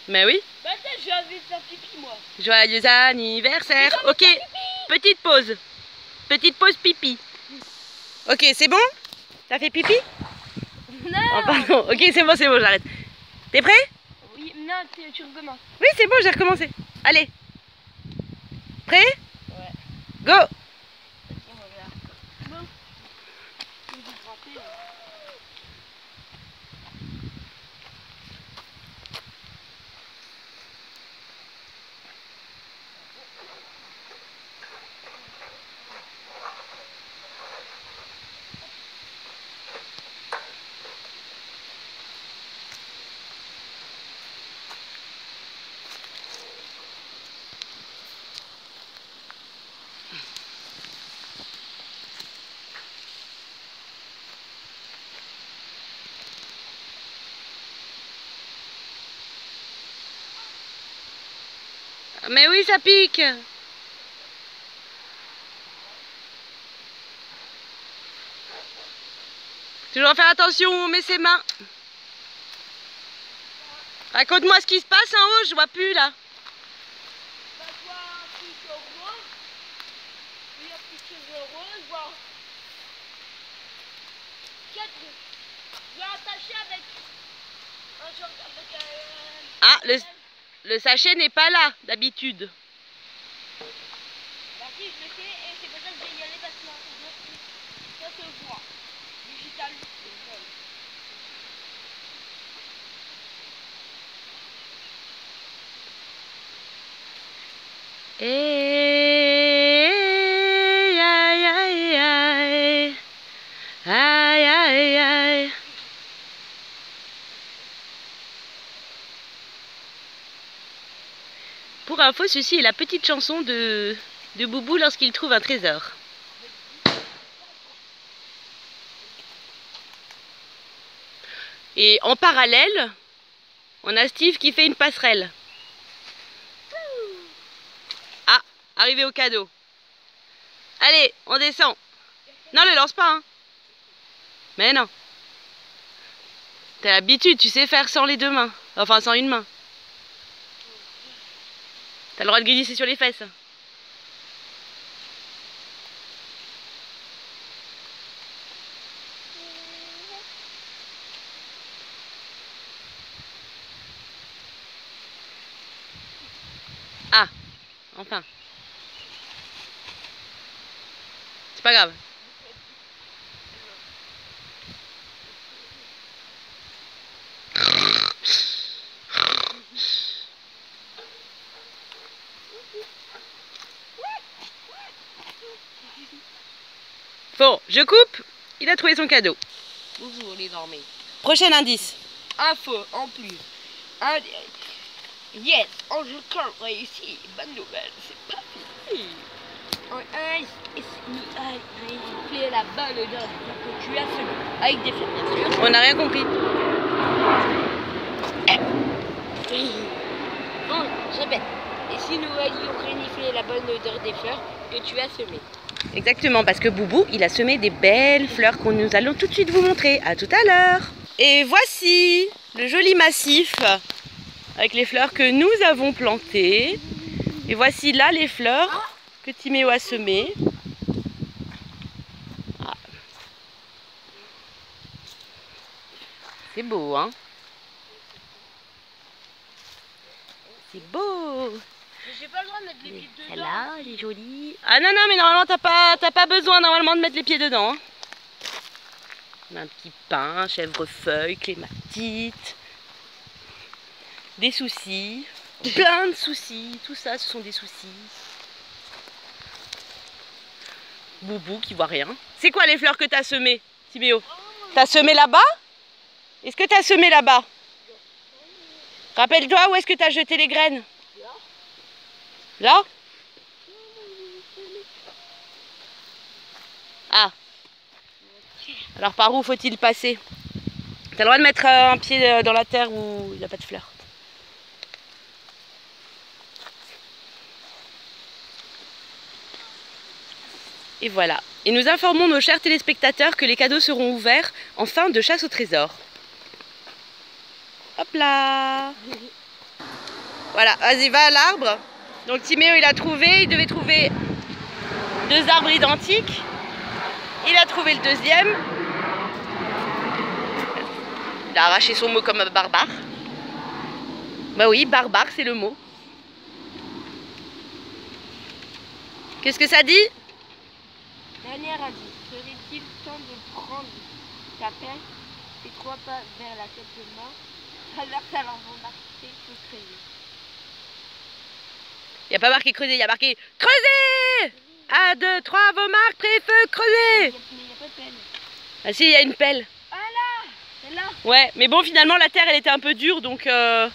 Mais oui. Bah attends, j'ai envie de faire pipi moi. Joyeux anniversaire. Ok, petite pause. Petite pause pipi. Ok, c'est bon? T'as fait pipi? Non. Oh pardon, ok c'est bon, j'arrête. T'es prêt? Oui, non, tu recommences. Oui c'est bon, j'ai recommencé. Allez. Prêt? Ouais. Go! Mais oui, ça pique. Toujours faire attention où on met ses mains. Raconte-moi ce qui se passe en haut, je vois plus là. Bah, je vois un truc rose. Oui, un petit cheveu rose. Voir 4. Je vais attacher avec un genre avec un. Ah, le sachet n'est pas là d'habitude. Bah si, je le sais et c'est pour ça que je vais y aller parce que ça se voit. Digital, c'est bon. Aïe, aïe, aïe. Aïe, aïe, aïe. Pour info, ceci est la petite chanson de Boubou lorsqu'il trouve un trésor. Et en parallèle, on a Steve qui fait une passerelle. Ah, arrivé au cadeau. Allez, on descend. Non, le lance pas, hein. Mais non. T'as l'habitude, tu sais faire sans les deux mains. Enfin, sans une main. T'as le droit de glisser sur les fesses. Ah, enfin. C'est pas grave. Bon, je coupe. Il a trouvé son cadeau. Bonjour les amis. Prochain indice. Info en plus. Yes, Angel Corp réussi. Bonne nouvelle, c'est pas fini. Il a fait la balle que tu as fait avec des fleurs, bien sûr. On n'a rien compris. Bon, je répète. Et si nous allions renifler la bonne odeur des fleurs que tu as semées. Exactement, parce que Boubou, il a semé des belles fleurs que nous allons tout de suite vous montrer. À tout à l'heure. Et voici le joli massif avec les fleurs que nous avons plantées. Et voici là les fleurs que Timéo a semées. Ah. C'est beau, hein? C'est beau! J'ai pas le droit de mettre les pieds dedans. Celle-là, elle est jolie. Ah non, non, mais normalement, t'as pas besoin normalement de mettre les pieds dedans. Hein. On a un petit pin, chèvrefeuille, clématite, des soucis, plein de soucis. Tout ça, ce sont des soucis. Boubou qui voit rien. C'est quoi les fleurs que t'as semées, Timéo? T'as semé là-bas? Est-ce que t'as semé là-bas? Rappelle-toi où est-ce que t'as jeté les graines? Là? Ah. Alors par où faut-il passer? T'as le droit de mettre un pied dans la terre où il n'y a pas de fleurs. Et voilà. Et nous informons nos chers téléspectateurs que les cadeaux seront ouverts en fin de chasse au trésor. Hop là! Voilà, vas-y, va à l'arbre. Donc Timéo, il a trouvé, il devait trouver 2 arbres identiques. Il a trouvé le deuxième. Il a arraché son mot comme un barbare. Bah oui, barbare, c'est le mot. Qu'est-ce que ça dit? Dernière a dit, serait-il temps de prendre ta pelle et 3 pas vers la tête de mort, alors ça leur vont marquer que creuser. Il n'y a pas marqué creuser, il y a marqué creuser. 1, 2, 3, vos marques, pré-feu, creuser. Mais il n'y a pas de pelle. Ah si, il y a une pelle. Ah là, c'est là. Ouais, mais bon, finalement, la terre, elle était un peu dure, donc ça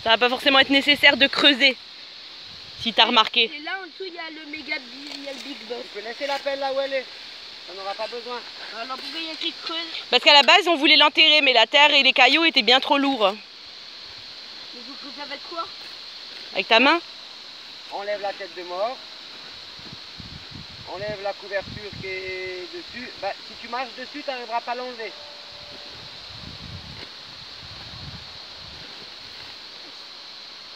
va pas forcément être nécessaire de creuser. Si t'as remarqué. Et là en dessous, il y a le méga il y a le big boss. Tu peux laisser la pelle là où elle est. On n'aura pas besoin. Alors pourquoi il y a écrit creuse? Parce qu'à la base, on voulait l'enterrer, mais la terre et les cailloux étaient bien trop lourds. Mais vous creusez avec quoi? Avec ta main? Enlève la tête de mort. Enlève la couverture qui est dessus. Bah, si tu marches dessus, tu n'arriveras pas à l'enlever.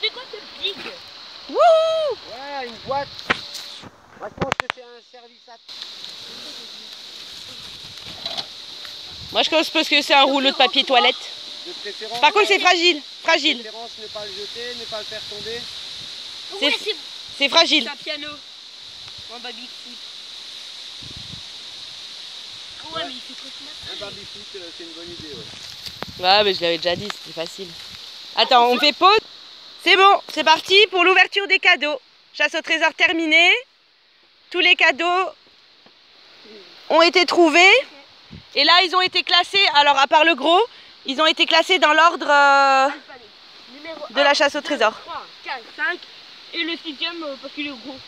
C'est quoi ce big? Wouhou! Voilà, une boîte. Moi, je pense que c'est un service à... Moi, je suppose que c'est un rouleau de papier toilette. De préférence. Par contre, c'est fragile. Fragile. De préférence, ne pas le jeter, ne pas le faire tomber. C'est- Ouais, C'est fragile. c'est un piano. En baby foot. Ouais, mais il fait trop smart. Un baby-foot, c'est une bonne idée, ouais. Ouais, mais je l'avais déjà dit, c'était facile. Attends, on fait pause. C'est bon, c'est parti pour l'ouverture des cadeaux. Chasse au trésor terminée. Tous les cadeaux ont été trouvés. Et là, ils ont été classés, alors à part le gros, ils ont été classés dans l'ordre Numéro de la chasse au trésor. 3, 4, 5 et le 6ème parce qu'il est gros.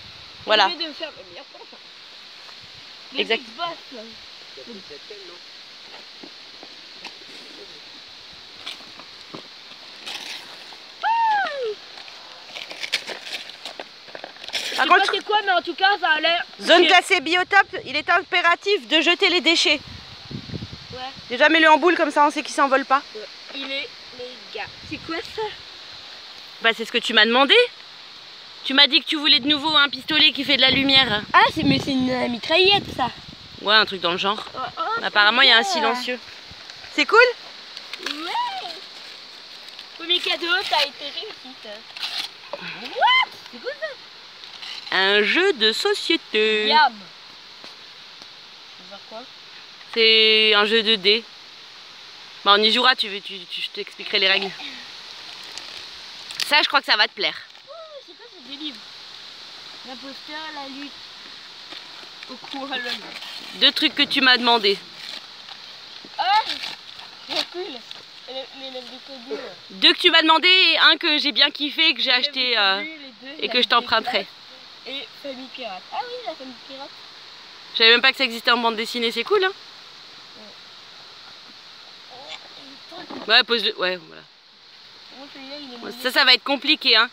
Voilà. Au lieu de faire le meilleur temps, ça. Le Exact. big boss. C'est cette pelle, non? Par Je sais pas contre, c'est quoi, mais en tout cas, ça a l'air. zone classée biotope, il est impératif de jeter les déchets. Ouais, Déjà, mets-le en boule, comme ça on sait qu'il s'envole pas. il est méga. C'est quoi ça? Bah, c'est ce que tu m'as demandé. Tu m'as dit que tu voulais de nouveau un pistolet qui fait de la lumière. Ah, mais c'est une mitraillette, ça. Ouais, un truc dans le genre. Oh, oh, Apparemment, il y a un c'est silencieux. C'est cool? bien. Ouais. Premier cadeau, t'as été réussite. What? C'est quoi ça? Un jeu de société. Yam. Tu veux voir quoi? C'est un jeu de dés. Bah, on y jouera, je t'expliquerai les règles. Ça, je crois que ça va te plaire. Oh, c'est quoi ce délire? L'imposteur, la lutte au koala. 2 trucs que tu m'as demandé. Ah, recule. Les lèvres de Kodu. 2 que tu m'as demandé et un que j'ai bien kiffé, que j'ai acheté et que je t'emprunterai. Et famille pirate. Ah oui, la famille pirate. Je savais même pas que ça existait en bande dessinée, c'est cool, hein? Ouais, pose-le. Ouais, voilà. Oh, celui-là, il est mignon. Ça va être compliqué, hein.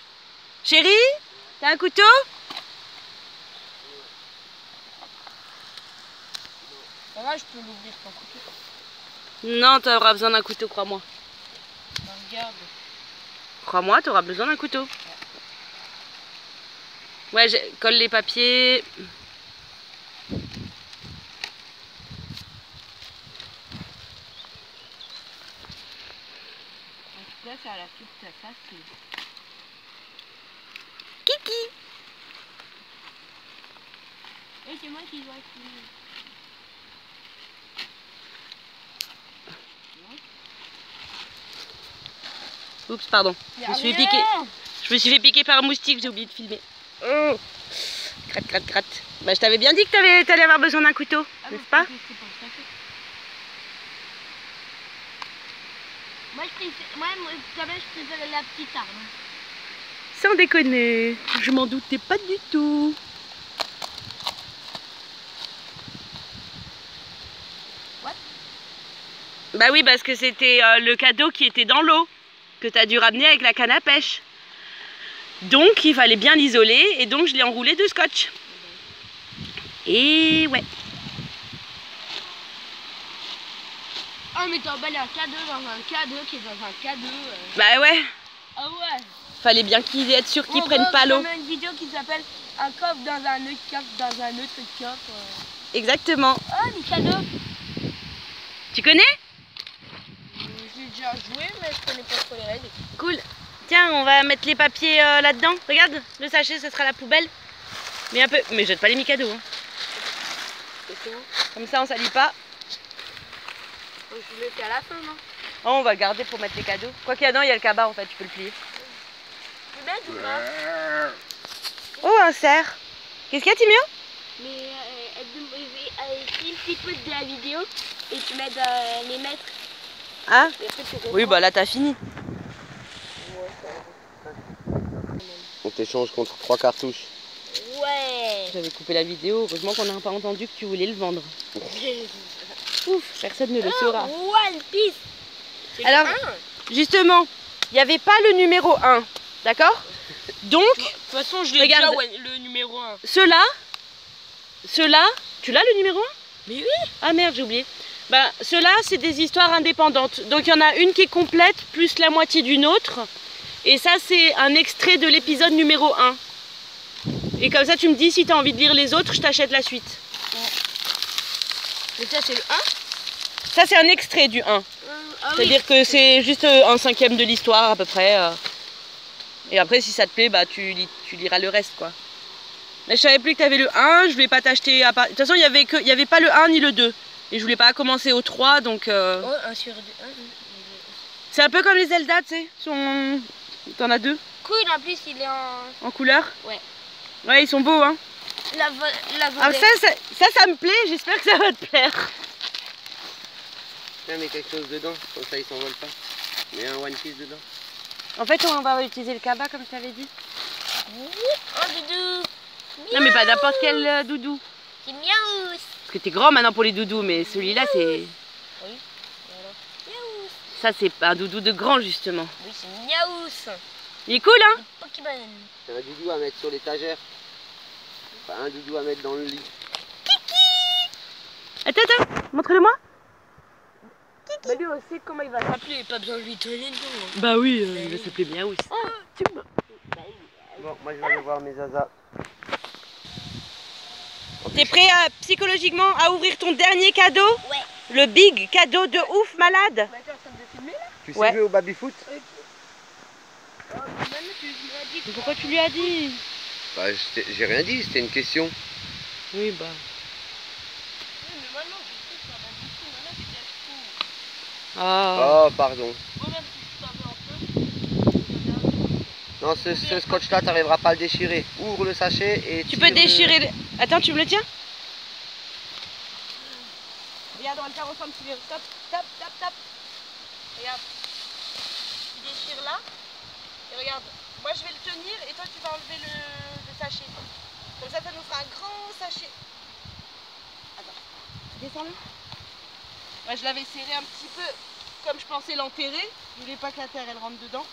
Chérie, t'as un couteau? Ça va, je peux l'ouvrir sans couteau. Non, t'auras besoin d'un couteau, crois-moi. Bah, regarde. Crois-moi, t'auras besoin d'un couteau. Ouais, colle les papiers. Là, ça a la toute sa face. Kiki. Et c'est moi qui dois finir. Oups, pardon. Je me suis piqué. Je me suis fait piquer par un moustique, j'ai oublié de filmer. Oh. Gratte, gratte, gratte. Bah, je t'avais bien dit que t'allais avoir besoin d'un couteau, n'est-ce pas? Moi, je préfère la petite arme. Sans déconner, je m'en doutais pas du tout. What? Bah oui, parce que c'était le cadeau qui était dans l'eau, que t'as dû ramener avec la canne à pêche. Donc il fallait bien l'isoler et donc je l'ai enroulé de scotch. Et ouais. Ah, mais t'as emballé un cadeau dans un cadeau qui est dans un cadeau. Bah ouais. Ah ouais. Fallait bien qu'ils être sûrs qu'ils prennent pas l'eau. On a une vidéo qui s'appelle un coffre dans un autre coffre dans un autre coffre. Exactement. Oh, des cadeaux. Tu connais? J'ai déjà joué, mais je connais pas trop les règles. Cool. Tiens, on va mettre les papiers là-dedans. Regarde, le sachet, ce sera la poubelle. Mais un peu. Mais jette pas les mi-cadeaux. Hein. C'est tout. Comme ça, on salit pas. Je le fais à la fin, non? Oh, on va le garder pour mettre les cadeaux. Quoi qu'il y a dedans, il y a le cabas en fait, tu peux le plier. Tu peux mettre ou pas? Oh, un cerf. Qu'est-ce qu'il y a, Timéo? Mais écris une petite pause de la vidéo et tu mets les mètres. Ah Et après, tu oui, bah là, t'as fini. On t'échange contre 3 cartouches. Ouais. J'avais coupé la vidéo. Heureusement qu'on n'a pas entendu que tu voulais le vendre. Ouf, personne ne le saura. One Piece. Alors, justement, il n'y avait pas le numéro 1. D'accord? Donc, De toute façon, je l'ai regarde. déjà, ouais, le numéro 1. ceux-là, tu l'as le numéro 1? Mais oui. Ah merde, j'ai oublié. Bah, ceux-là, c'est des histoires indépendantes. Donc, il y en a une qui est complète, plus la moitié d'une autre. Et ça, c'est un extrait de l'épisode numéro 1. Et comme ça, tu me dis si tu as envie de lire les autres, je t'achète la suite. Mais ça, c'est le 1. Ça, c'est un extrait du 1. Ah oui. C'est-à-dire que c'est juste un cinquième de l'histoire à peu près. Et après, si ça te plaît, bah, tu liras le reste, quoi. Mais je savais plus que tu avais le 1, je voulais pas t'acheter à part... De toute façon, il y avait pas le 1 ni le 2. Et je voulais pas commencer au 3, donc... Oh, 1 sur 2. C'est un peu comme les Zelda, tu sais. T'en as 2 Cool, en plus, il est en... en couleur. Ouais. Ouais, ils sont beaux, hein. La Alors ça me plaît, j'espère que ça va te plaire. Tiens, mets quelque chose dedans, comme ça il s'envole pas. Mets un One Piece dedans. En fait, on va utiliser le cabas, comme je t'avais dit. Oh, doudou. Non, mais pas n'importe quel doudou. C'est miaou. Parce que t'es grand maintenant pour les doudous, mais celui-là, c'est... Oui. Voilà. Miaou. Ça, c'est un doudou de grand, justement. Oui, c'est miaou. Il est cool, hein? Pokémon. C'est un doudou à mettre sur l'étagère. Pas un doudou à mettre dans le lit. Attends, montre-le-moi. Bah lui, on sait comment il va s'appeler, pas besoin de lui donner le nom. Bah oui, il va s'appeler Miaous. Bon, moi je vais aller voir mes zazas. T'es prêt psychologiquement à ouvrir ton dernier cadeau? Ouais. Le big cadeau de ouf malade. Tu sais Ouais. jouer au baby-foot? Mais pourquoi tu lui as dit? Bah, j'ai rien dit, c'était une question. Oui, bah... Ah. Oh, pardon. Non, ce scotch-là, t'arriveras pas à le déchirer. Ouvre le sachet et Tu peux déchirer le... Attends, tu me le tiens? Regarde, on va le faire ensemble, Sylvie. Top, top, top, top. Regarde. Tu déchires là. Et regarde, moi je vais le tenir et toi tu vas enlever le sachet. Comme ça nous fera un grand sachet. Attends. Descends là. Ouais, je l'avais serré un petit peu comme je pensais l'enterrer. Je voulais pas que la terre elle rentre dedans.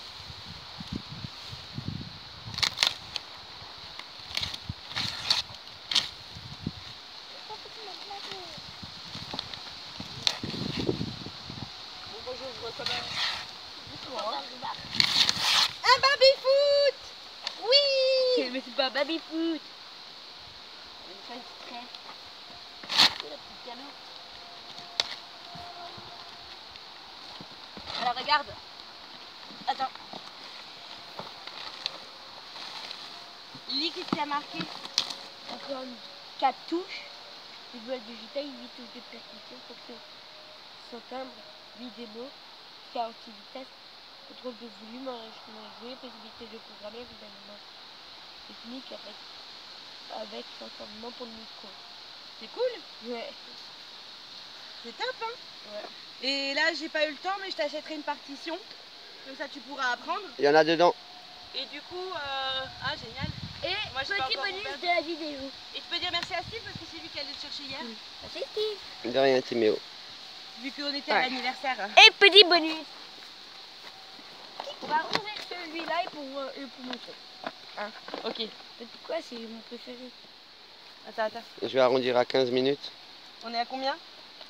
Un baby-foot! Oui! Mais c'est pas baby-foot. Une feuille exprès. Oh, la petite canot. Alors regarde. Attends. Lis qu'est-ce qu'il y a marqué. Encore 4 touches. Les voix digitales, 8 touches de percussion, fonction sans timbre, 8 démos, 46 vitesses, contrôle de volume, enregistrement joué, possibilité de programmer, évidemment technique avec s'entendement pour le micro. C'est cool. Ouais. C'est top, hein? Ouais. Et là, j'ai pas eu le temps, mais je t'achèterai une partition. Comme ça, tu pourras apprendre. Il y en a dedans. Et du coup, ah, génial. Et Moi, je sais pas petit encore bonus ouvert. de la vidéo. Et tu peux dire merci à Steve parce que c'est lui qui allait te chercher hier. C'est Steve. De rien, Timéo. Vu qu'on était à Ouais. l'anniversaire. Et petit bonus. On va ouvrir celui-là et pour montrer. Ok. Mais pourquoi c'est mon préféré? Attends. Je vais arrondir à 15 minutes. On est à combien?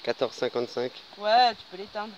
14,55. Ouais, tu peux l'éteindre.